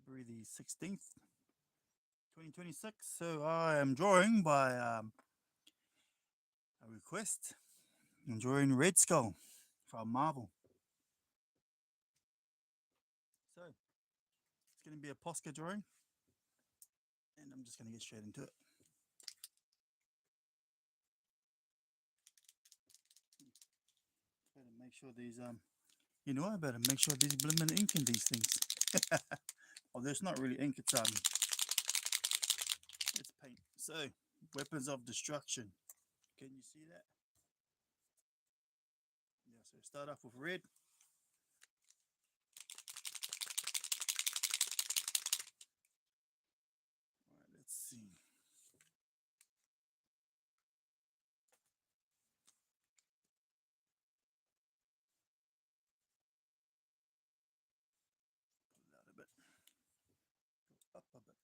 February the 16th, 2026. So I am drawing by a request. I'm drawing Red Skull from Marvel. So it's going to be a Posca drawing, and I'm just going to get straight into it. Better make sure these I better make sure these blimmin' ink in these things. Oh, there's not really ink. It's paint. So weapons of destruction. Can you see that? Yeah. So start off with red. All right. Let's see. Pull it out a bit. Go up a bit.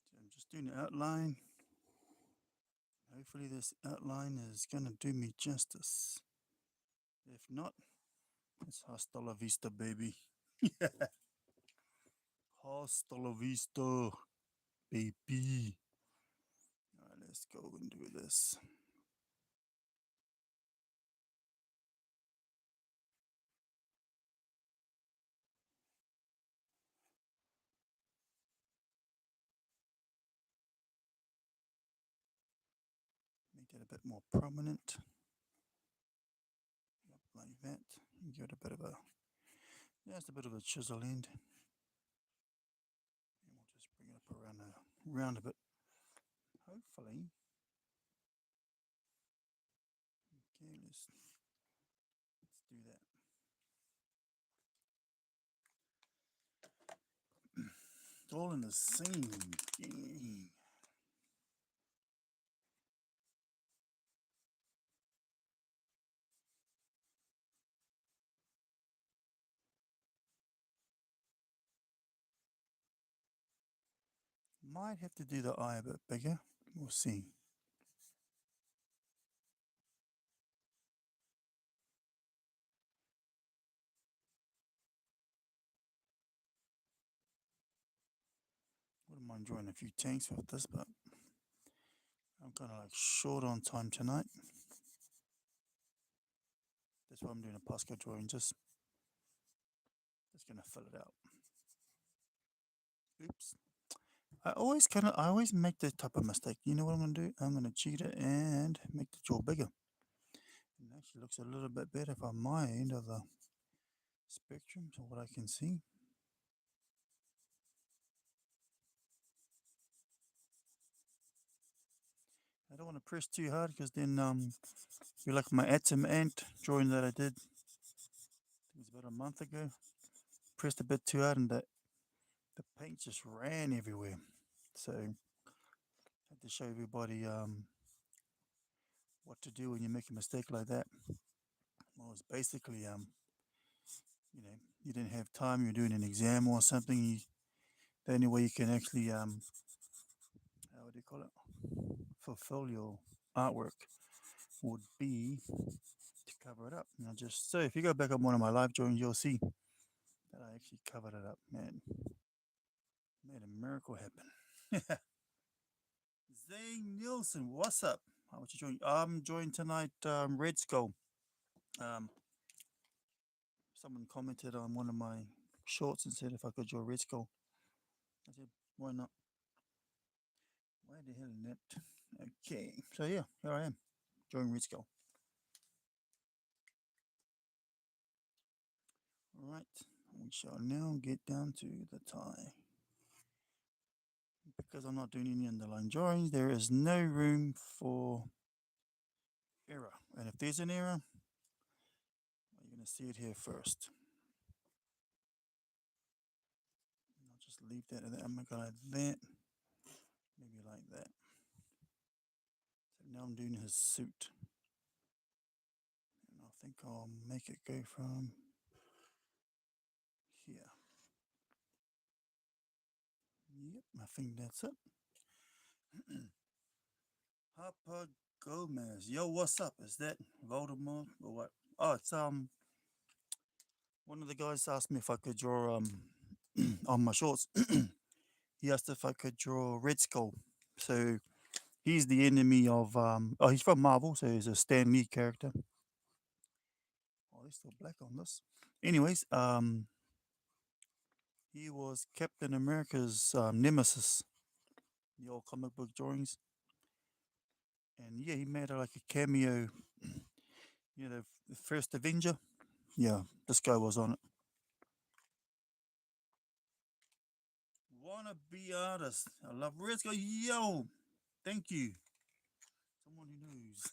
So I'm just doing the outline. Hopefully this outline is gonna do me justice. If not, it's hasta la vista, baby. Hasta la vista, baby. Alright, let's go and do this. Make that a bit more prominent. Yep, like that. Give it a bit of a just a bit of a chisel end. And we'll just bring it up around a bit. Hopefully. Okay, let's do that. It's all in the same thing. Might have to do the eye a bit bigger. We'll see. Wouldn't mind drawing a few tanks with this, but I'm kind of like short on time tonight. That's why I'm doing a Posca drawing. Just gonna fill it out. Oops. I always make this type of mistake. You know what I'm gonna do? I'm gonna cheat it and make the draw bigger. It actually looks a little bit better from my end of the spectrum, so what I can see. I don't want to press too hard because then you like my atom ant drawing that I did. I think it was about a month ago. Pressed a bit too hard and the paint just ran everywhere. So I had to show everybody what to do when you make a mistake like that. Well, it's basically you didn't have time, you're doing an exam or something. The only way you can actually what do you call it, fulfill your artwork would be to cover it up. Now, just so if you go back on one of my live drawings, you'll see that I actually covered it up. Man, made a miracle happen. Zane Nielsen, what's up? How much you join? I'm joined tonight. Red Skull. Um, Someone commented on one of my shorts and said if I could draw Red Skull. I said, why not? Why the hell is that? Okay, so yeah, here I am, drawing Red Skull. All right, we shall now get down to the tie. Because I'm not doing any underline drawings, there is no room for error. And if there's an error, you're going to see it here first. And I'll just leave that at that. I'm going to go like that, maybe like that. So now I'm doing his suit. think I'll make it go from here. Yep, I think that's it. Papa Gomez. Yo, what's up? Is that Voldemort or what? Oh, it's one of the guys asked me if I could draw on my shorts. He asked if I could draw Red Skull. So he's the enemy of he's from Marvel, so he's a Stan Lee character. Oh, there's still black on this. Anyways, he was Captain America's nemesis, the old comic book drawings. And yeah, he made like a cameo. You know, the first Avenger. Yeah, this guy was on it. Wanna be artist. I love Red Skull. Yo, thank you. Someone who knows.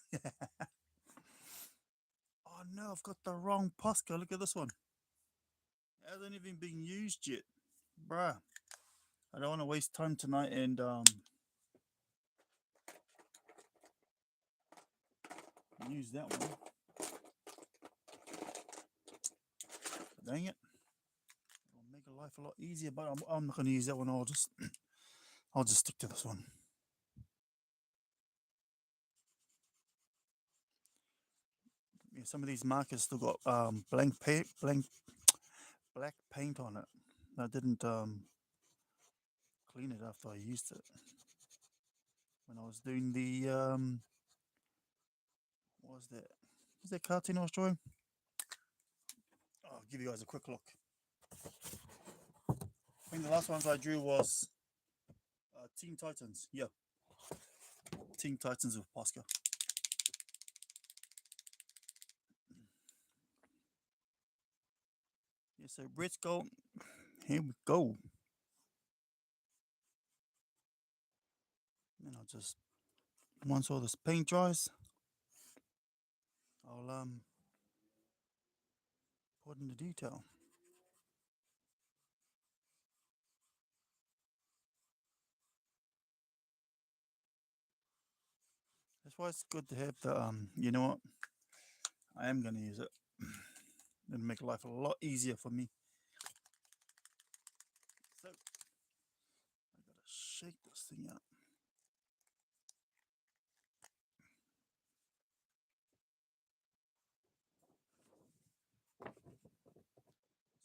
Oh no, I've got the wrong Posca. Look at this one. Hasn't even been used yet. Bruh. I don't want to waste time tonight and use that one. Dang it. It'll make life a lot easier, but I'm not gonna use that one. I'll just stick to this one. Yeah, some of these markers still got black paint on it. I didn't clean it after I used it. When I was doing the what was that? Was that cartoon I was drawing? I'll give you guys a quick look. I think the last ones I drew was Teen Titans. Yeah, Teen Titans with Posca. Yeah, so Red Skull. Here we go. And I'll just once all this paint dries, I'll put in the detail. That's why it's good to have the you know what? I am gonna use it. It'll make life a lot easier for me. So I gotta shake this thing up.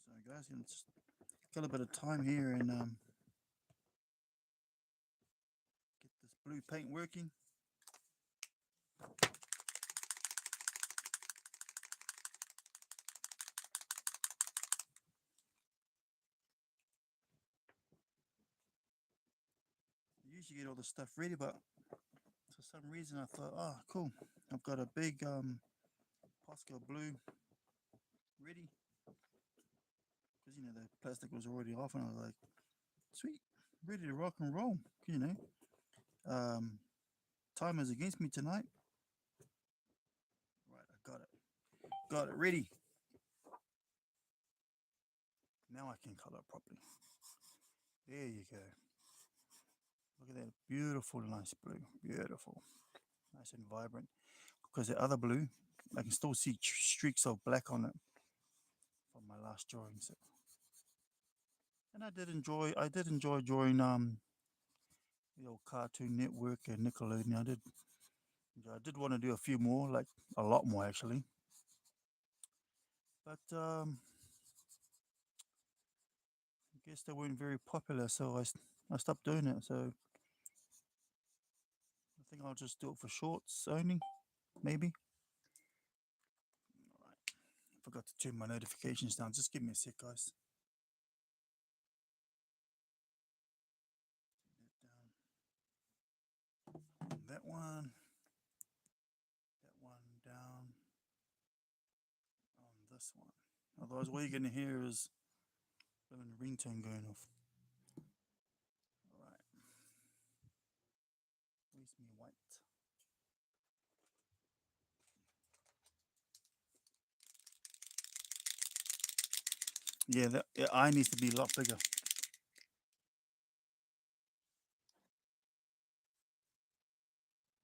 So guys, you know, just got a bit of time here and get this blue paint working. I usually get all the stuff ready, but for some reason I thought, oh cool, I've got a big Posca blue ready. Because you know the plastic was already off and I was like, sweet, ready to rock and roll, you know. Time is against me tonight. Right, I got it ready. Now I can color properly. There you go. Look at that beautiful, nice blue. Beautiful, nice and vibrant. Because the other blue, I can still see streaks of black on it from my last drawing. So, and I did enjoy drawing the old Cartoon Network and Nickelodeon. I did want to do a few more, like a lot more actually. But I guess they weren't very popular, so I stopped doing it. So I think I'll just do it for shorts only, maybe. All right. I forgot to turn my notifications down. Just give me a sec, guys. That one. That one down on this one. Otherwise, what you're going to hear is a ringtone going off. All right. Where's me white? Yeah, that eye needs to be a lot bigger.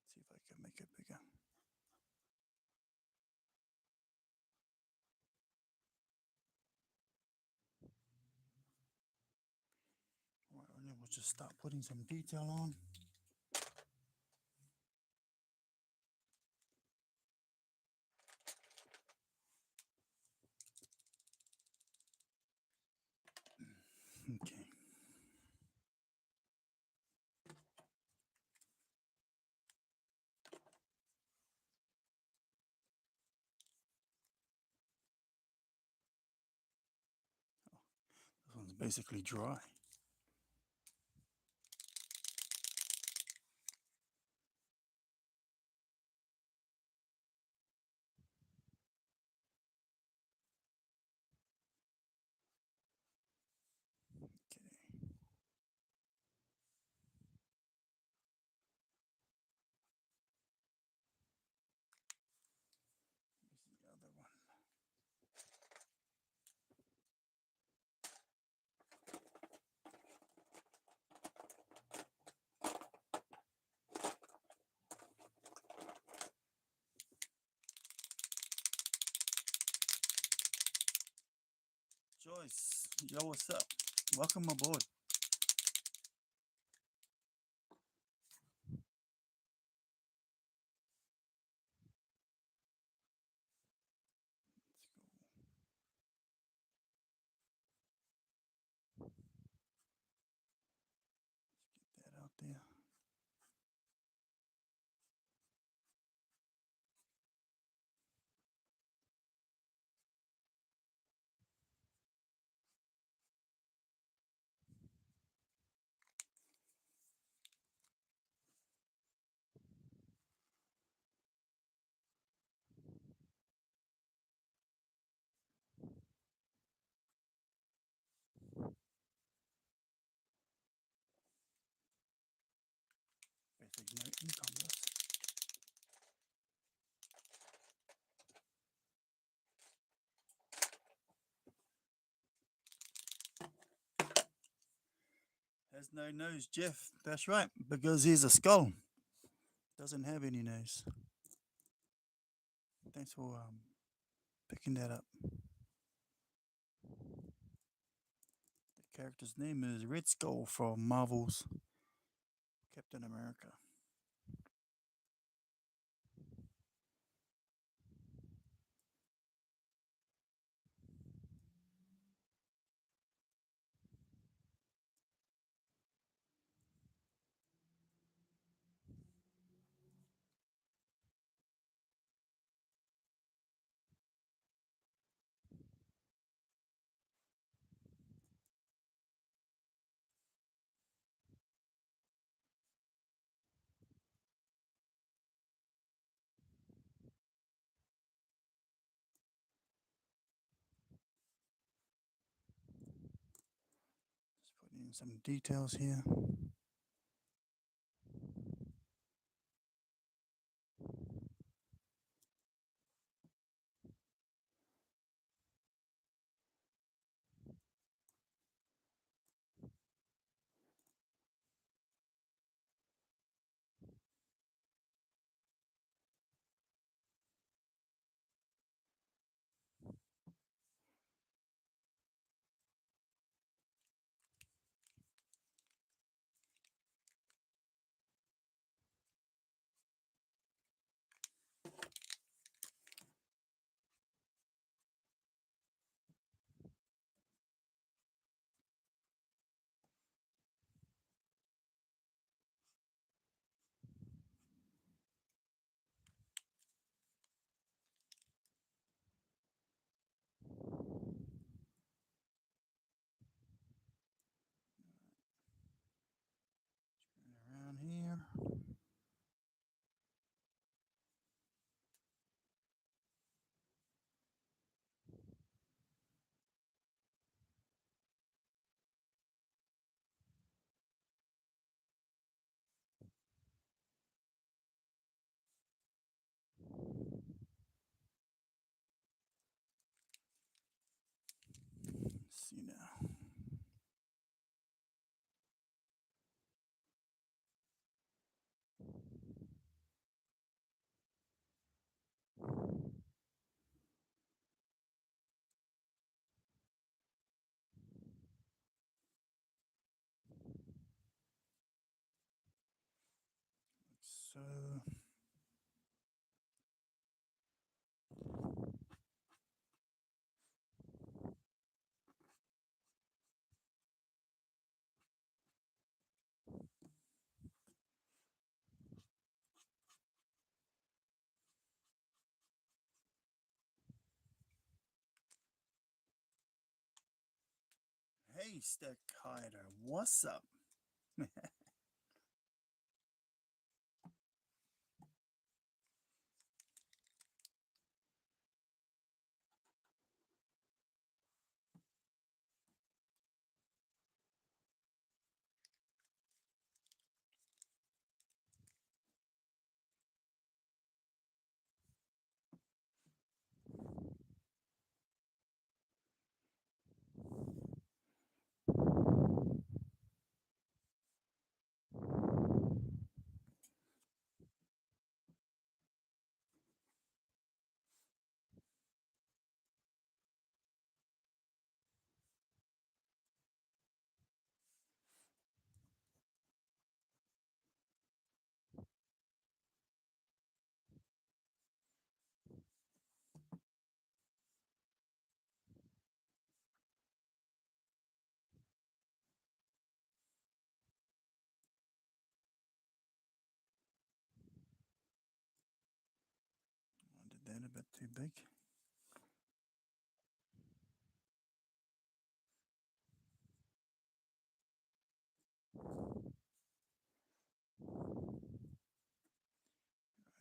See if I can make it bigger. we'll just start putting some detail on. Okay. This one's basically dry. Okay. Here's the other one. Joyce, yo, what's up? Welcome aboard. Let's get that out there. Basic no income list. Has no nose, Jeff. That's right, because he's a skull. Doesn't have any nose. Thanks for picking that up. The character's name is Red Skull from Marvel's Captain America. Just putting in some details here. Around here. Let's see now. So hey, Stick Hider, what's up? I did that a bit too big.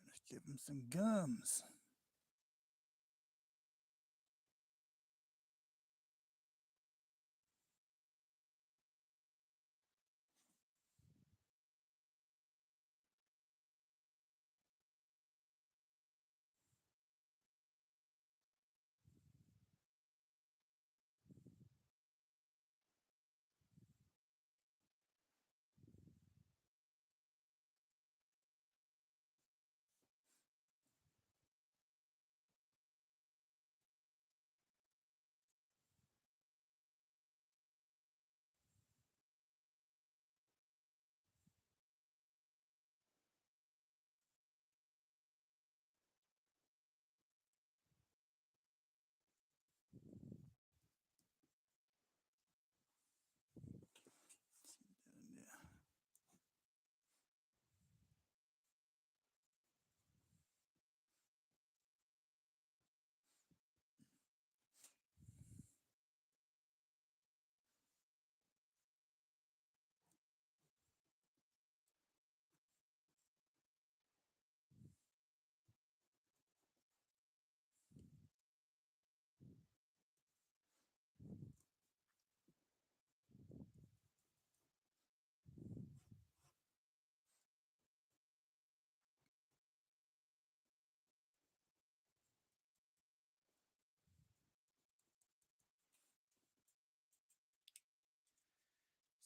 Let's give him some gums. Yeah.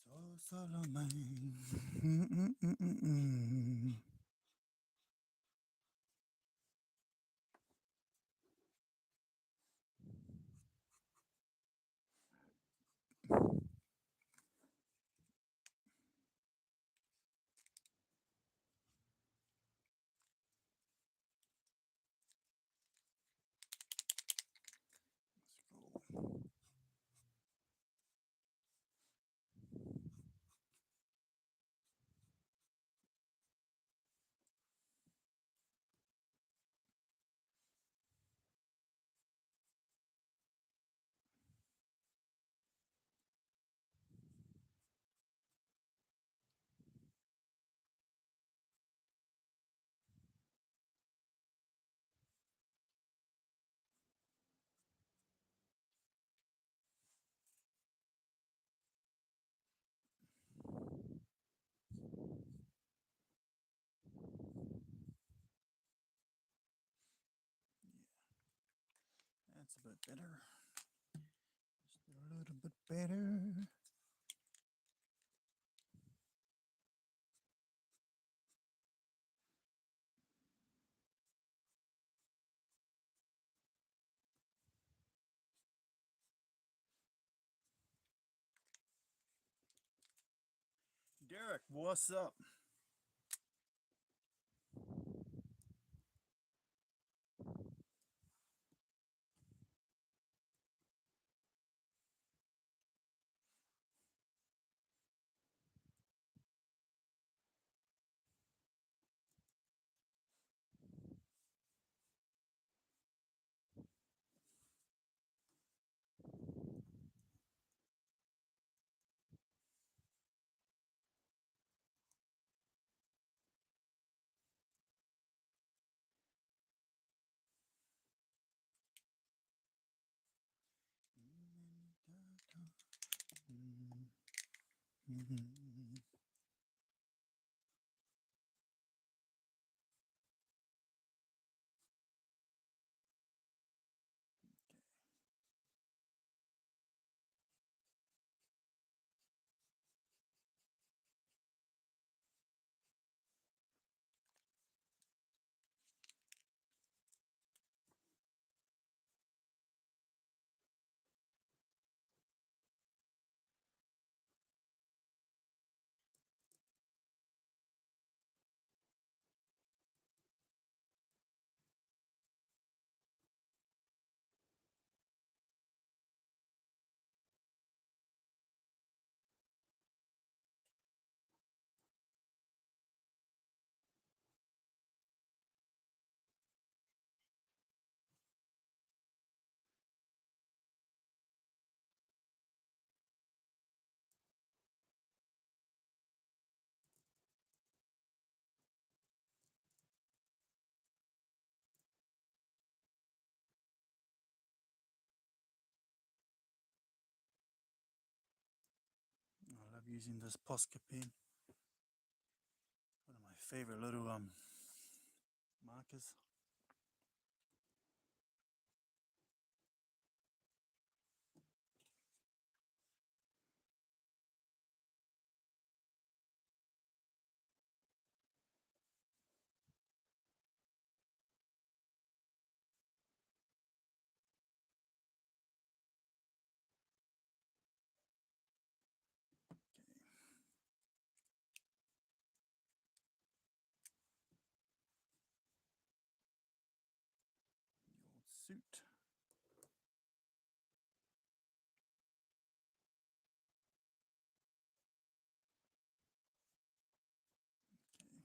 So Solomon. Let's go. That's a bit better. Just a little bit better. Derek, what's up? I love using this Posca pen. One of my favorite little markers. The old suit. Okay.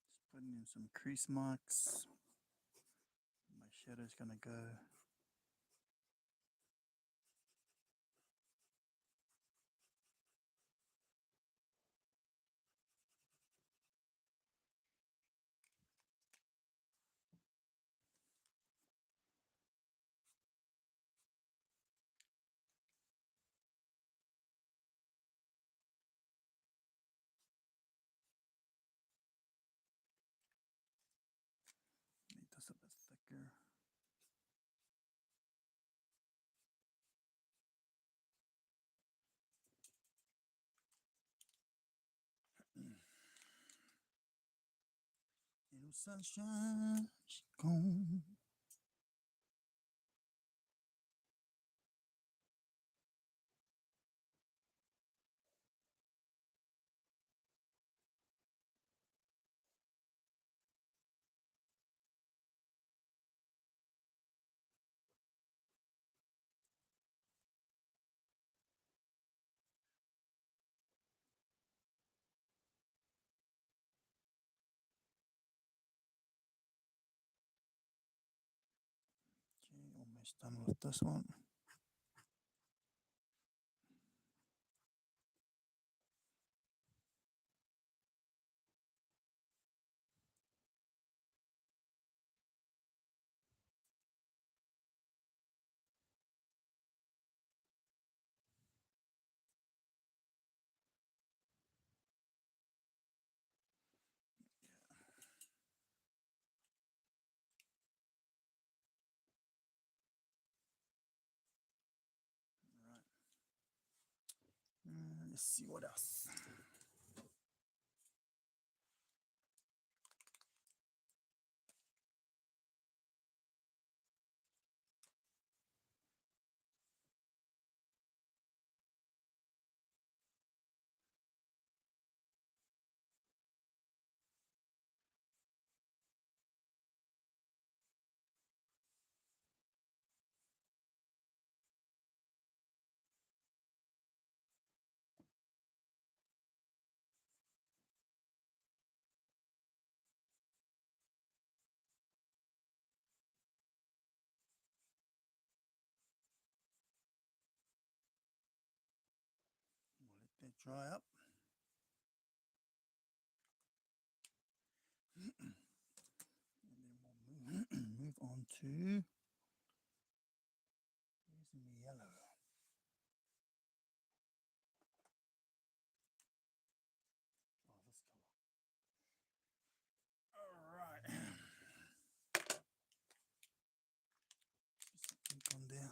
Just putting in some crease marks. My shadow's gonna go. Make this a bit thicker. Little sunshine, she gone. Okay, almost done with this one. Let's see what else. dry up. And then we'll move on to, where's the yellow? Oh, this color. Alright. Ink on there.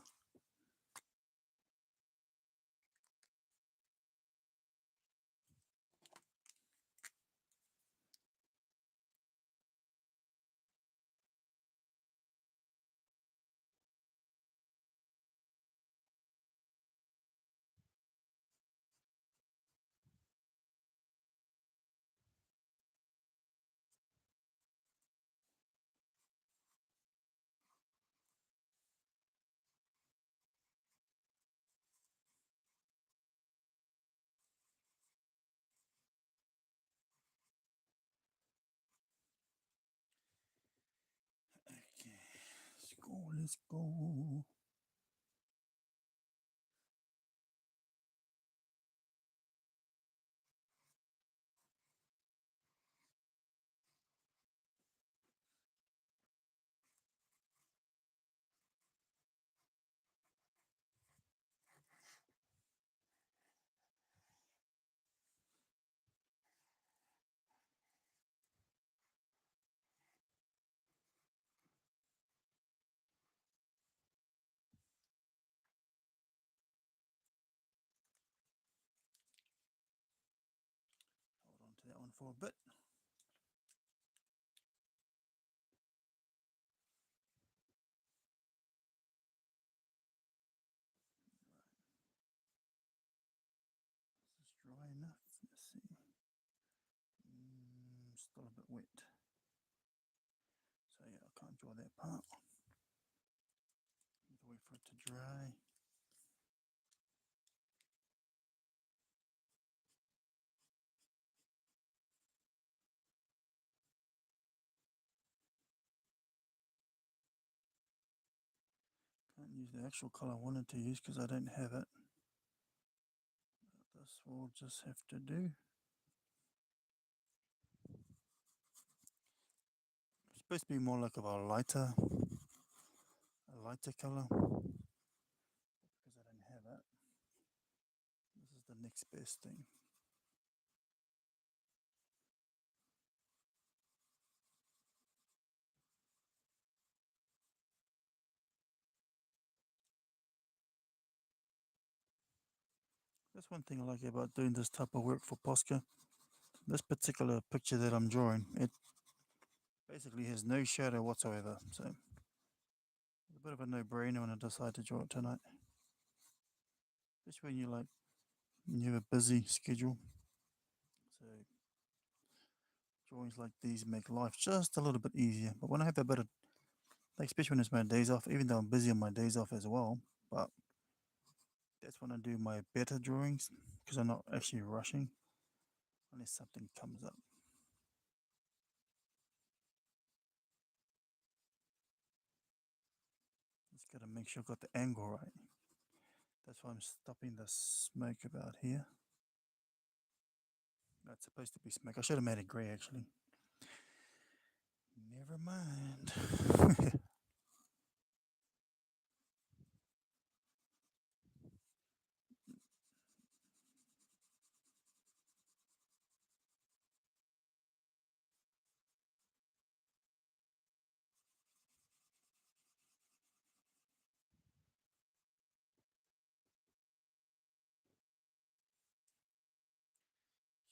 Okay, let's go. Hold on to that one for a bit. Is this dry enough? Let's see. Still a bit wet. So yeah, I can't draw that part. Need to wait for it to dry. Can't use the actual color I wanted to use because I don't have it. But this will just have to do. It's supposed to be more like of a lighter color. Because I don't have it, this is the next best thing. That's one thing I like about doing this type of work for Posca. This particular picture that I'm drawing, it basically has no shadow whatsoever. So it's a bit of a no-brainer when I decide to draw it tonight. Especially when you have a busy schedule. So drawings like these make life just a little bit easier. But when I have a bit of, like, especially when it's my days off, even though I'm busy on my days off as well, but that's when I do my better drawings because I'm not actually rushing unless something comes up. Just got to make sure I got the angle right. That's why I'm stopping the smoke about here. That's supposed to be smoke. I should have made it grey actually. Never mind.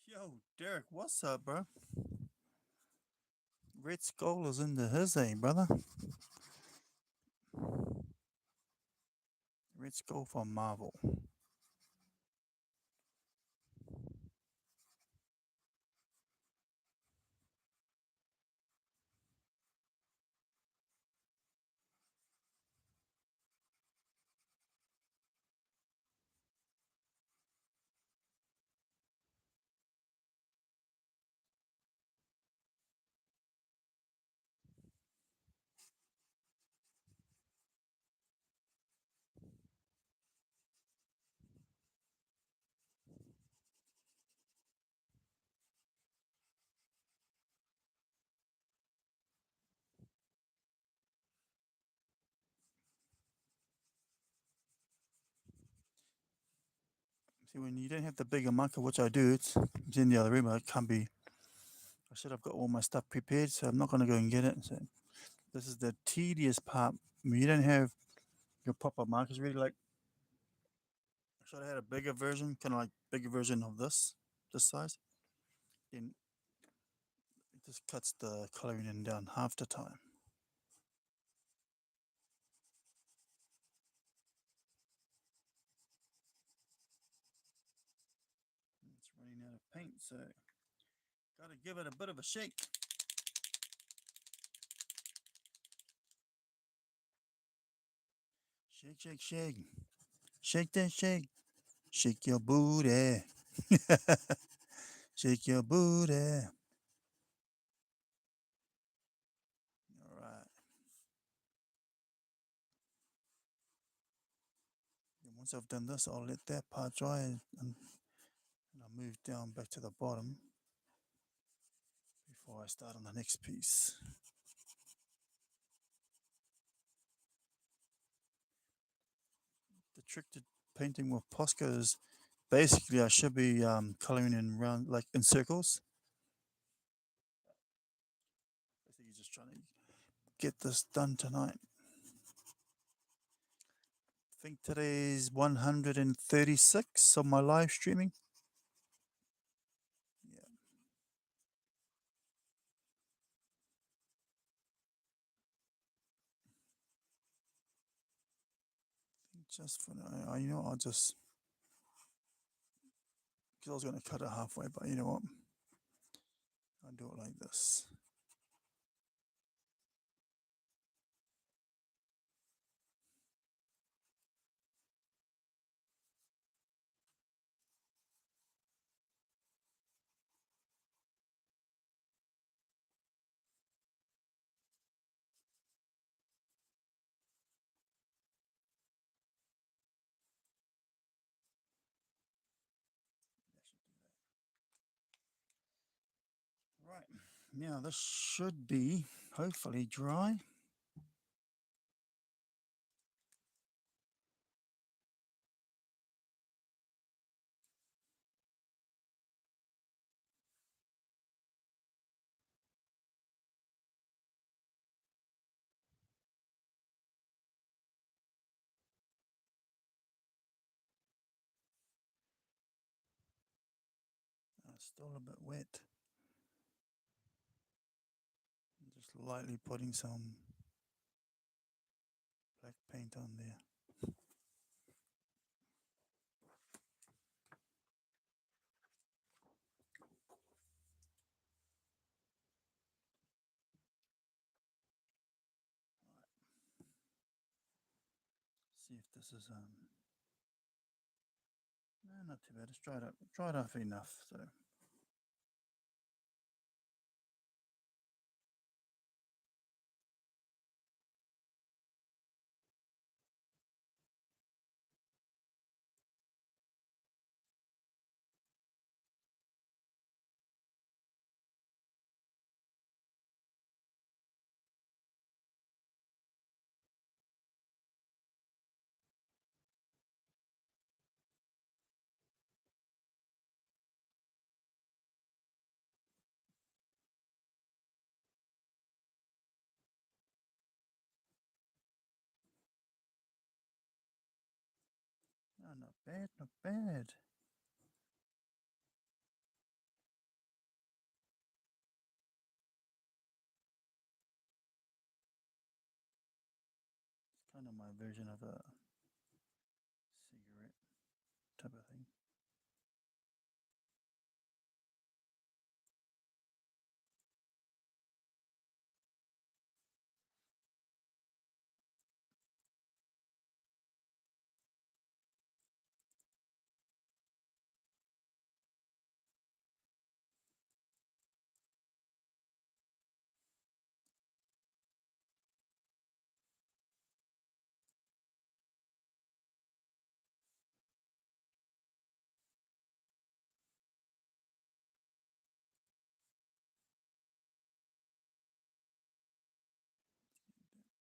Yo, Derek, what's up, bro? Red Skull is into his, brother? Red Skull from Marvel. See, when you don't have the bigger marker, which I do, it's in the other room. I can't be. I should have got all my stuff prepared, so I'm not going to go and get it. So this is the tedious part. When you don't have your proper markers ready, like I should have had a bigger version, kind of like bigger version of this size. Then it just cuts the coloring in down half the time. It's running out of paint, so got to give it a bit of a shake. Shake, shake, shake. Shake that shake. Shake your booty. Shake your booty. All right. And once I've done this, I'll let that part dry and I'll move down back to the bottom before I start on the next piece. The trick to painting with Posca is basically I should be coloring in round, like in circles. Basically, just trying to get this done tonight. I think today's 136 of my live streaming. Yeah. Just for now, you know, I'll just, because I was going to cut it halfway, but you know what? I'll do it like this. Right. Now this should be hopefully dry. Still a bit wet. Just lightly putting some black paint on there. See if this is no, not too bad. It's dried up enough. So no, not bad, not bad. It's kind of my version of a cigarette type of thing.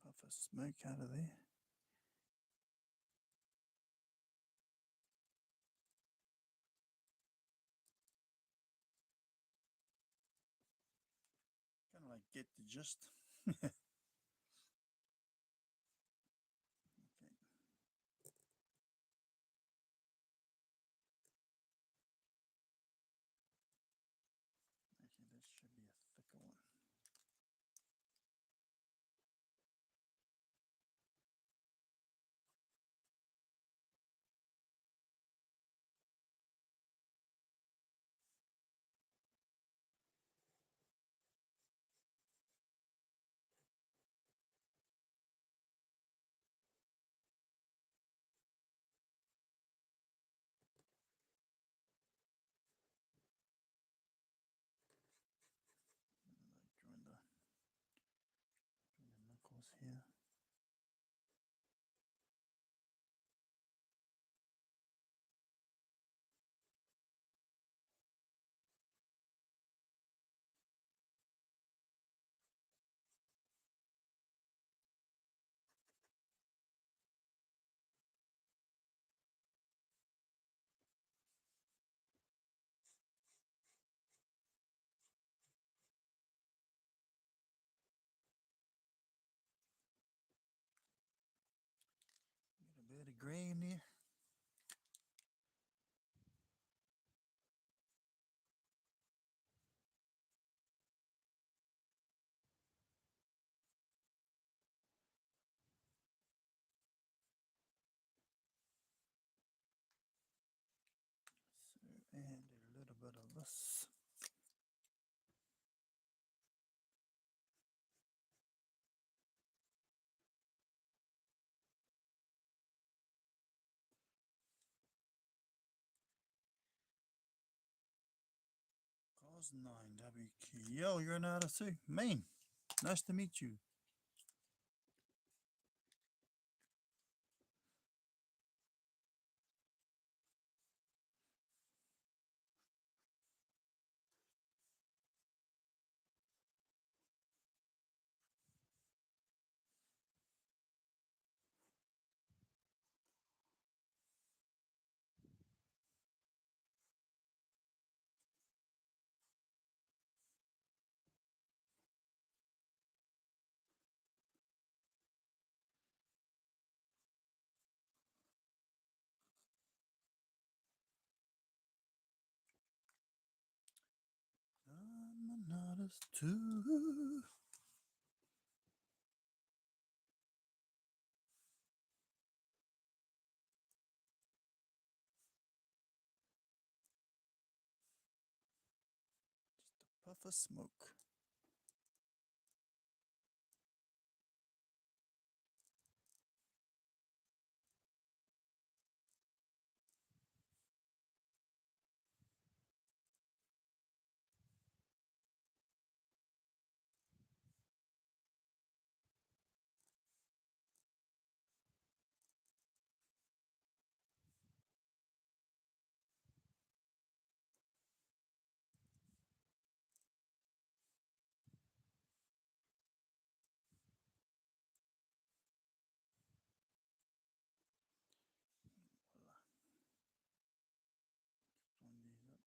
Puff of smoke out of there. get the gist. Okay. Actually, this should be a thicker one. Like join the knuckles here. Get a bit of gray in there. So, and a little bit of this. Cause 9 WQ. Yo, you're in Odyssey, Maine. Nice to meet you. I'm an artist too. Just a puff of smoke. Voila. Join these up.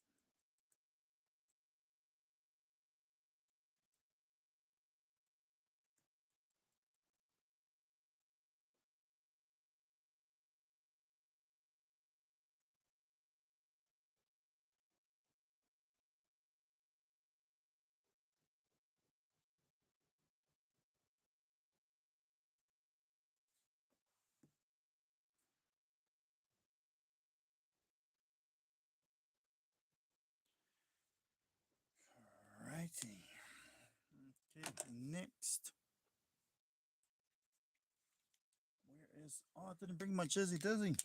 Alrighty. Okay, next. Where is. Oh, I didn't bring my Chizzy Dizzy.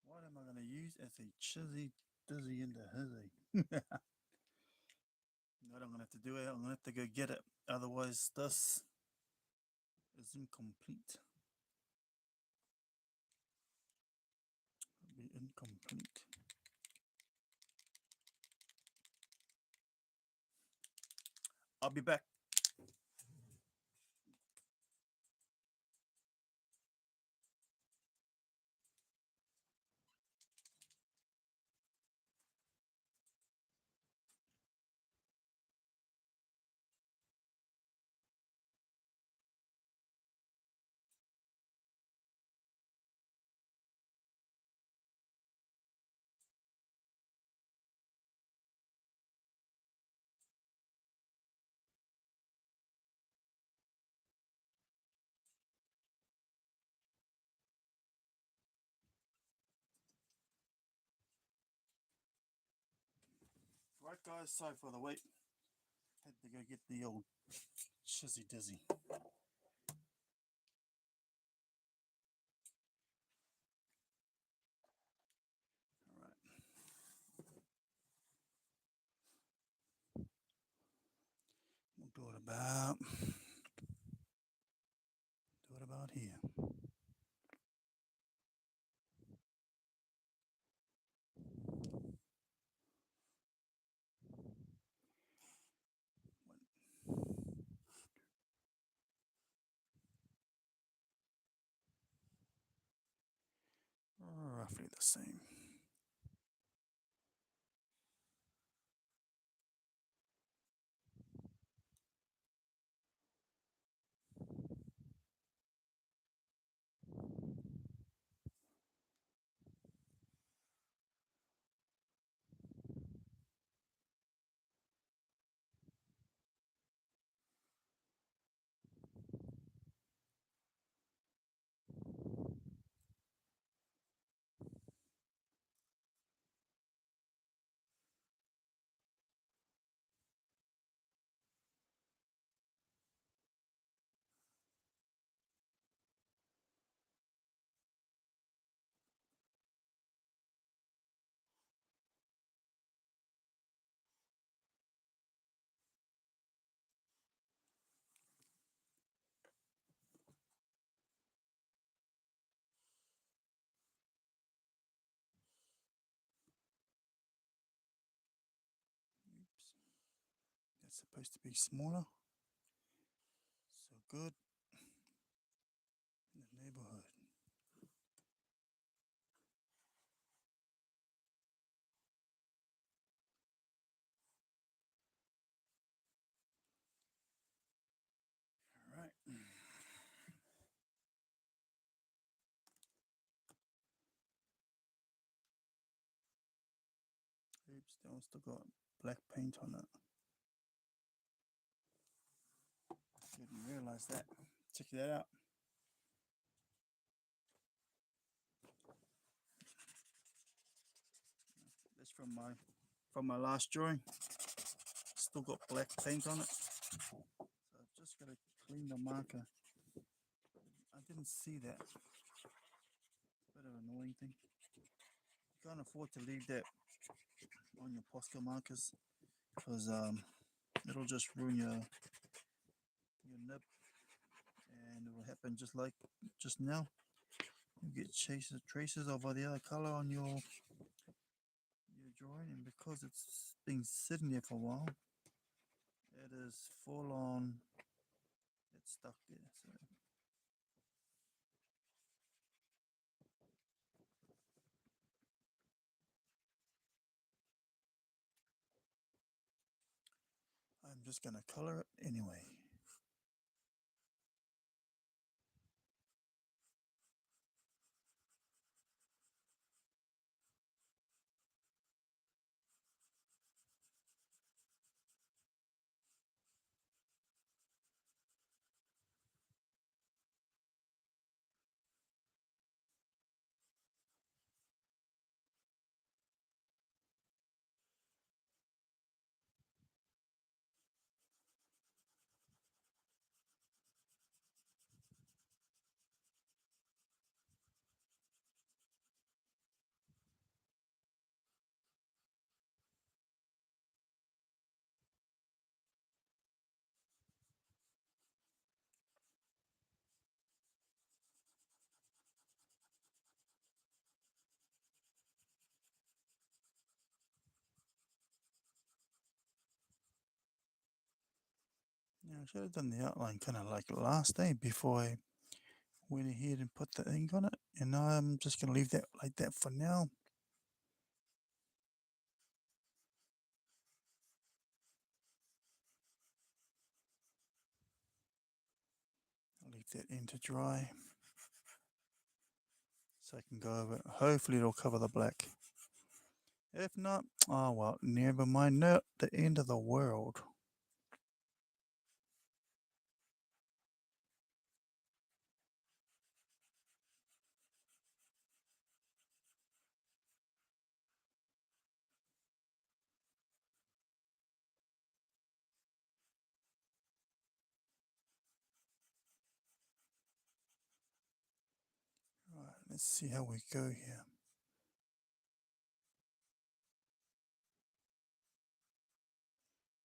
What am I going to use as a Chizzy Dizzy in the hizzy? What I'm going to have to do it. I'm going to have to go get it. Otherwise, this is incomplete. It'll be incomplete. I'll be back. Alright guys, sorry for the wait. Had to go get the old shizzy dizzy. Alright. We'll do it about here. Roughly the same. Oops. That's supposed to be smaller. So good. In the neighborhood. Alright. Oops, still got black paint on it. Didn't realize that. Check that out. That's from my last drawing. Still got black paint on it. So I've just got to clean the marker. I didn't see that. It's a bit of an annoying thing. You can't afford to leave that on your Posca markers because it'll just ruin your nib, and it will happen just like just now. You get traces of the other color on your drawing, and because it's been sitting there for a while, it is full on. It's stuck there. So I'm just gonna color it anyway. Yeah, I should have done the outline kind of like last day before I went ahead and put the ink on it. And now I'm just gonna leave that like that for now. I'll leave that in to dry so I can go over it. Hopefully it'll cover the black. If not, oh well, never mind. Not the end of the world. Let's see how we go here.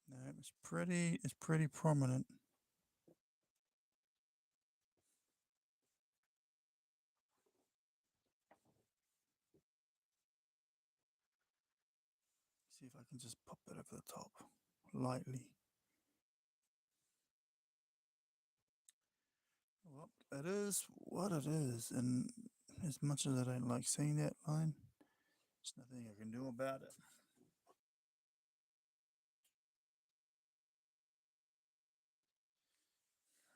No, it's pretty prominent. See if I can just pop that over the top lightly. Well, it is what it is, and as much as I don't like seeing that line, there's nothing I can do about it.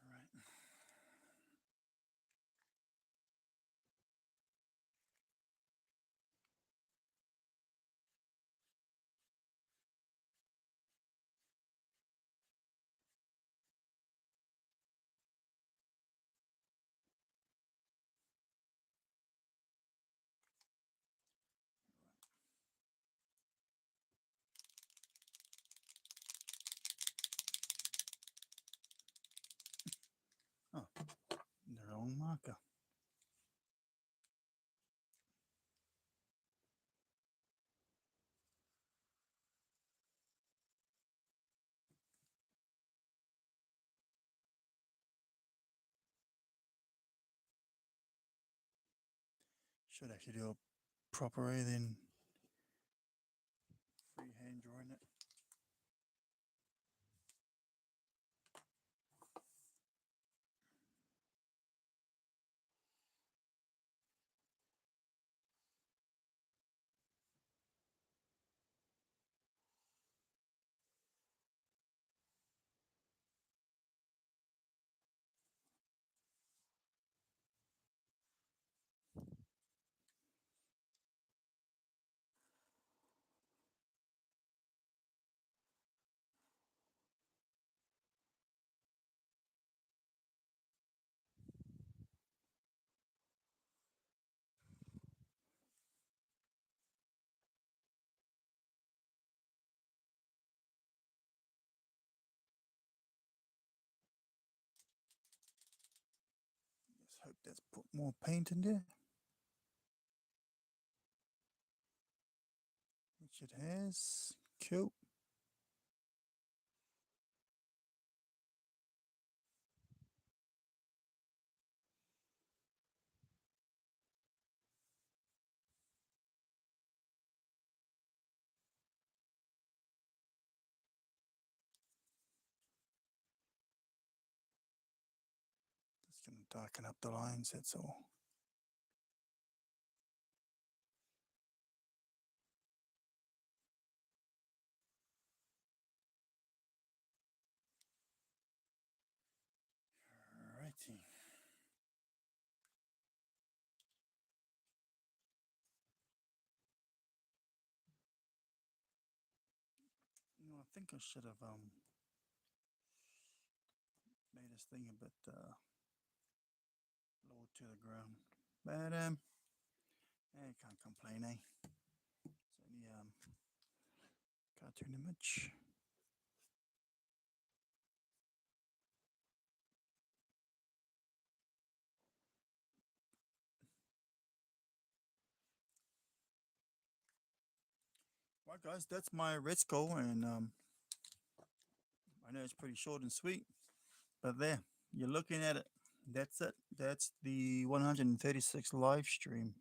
All right. Oh, the wrong marker. Should actually do a proper way than freehand drawing it. Let's hope that's put more paint in there, which it has. Cool. Just gonna darken up the lines, that's all. Alrighty. You know, I think I should have made this thing a bit lower to the ground. But I can't complain, eh? It's only cartoon image. Right, guys, that's my red skull, and I know it's pretty short and sweet, but there, you're looking at it. That's it. That's the 136 live stream.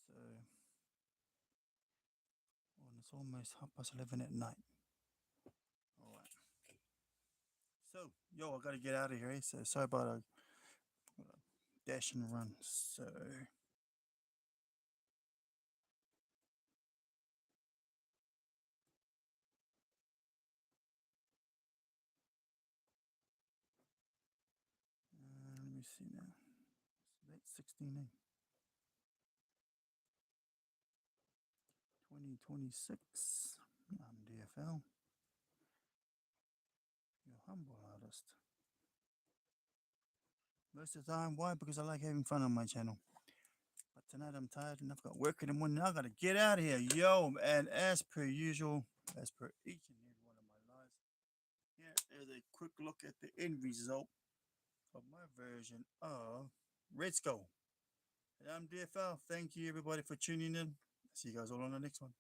So, well, it's almost 11:30 at night. All right. So, yo, I gotta get out of here. So sorry about a dash and run. So, let me see now. It's 16, 2026. I'm DFL, your humble artist. Most of the time, why? Because I like having fun on my channel. But tonight I'm tired and I've got work in the morning. I gotta get out of here, yo. And as per usual, as per each and every one of my lives, here is a quick look at the end result of my version of Red Skull. And I'm DFL. Thank you everybody for tuning in. See you guys all on the next one.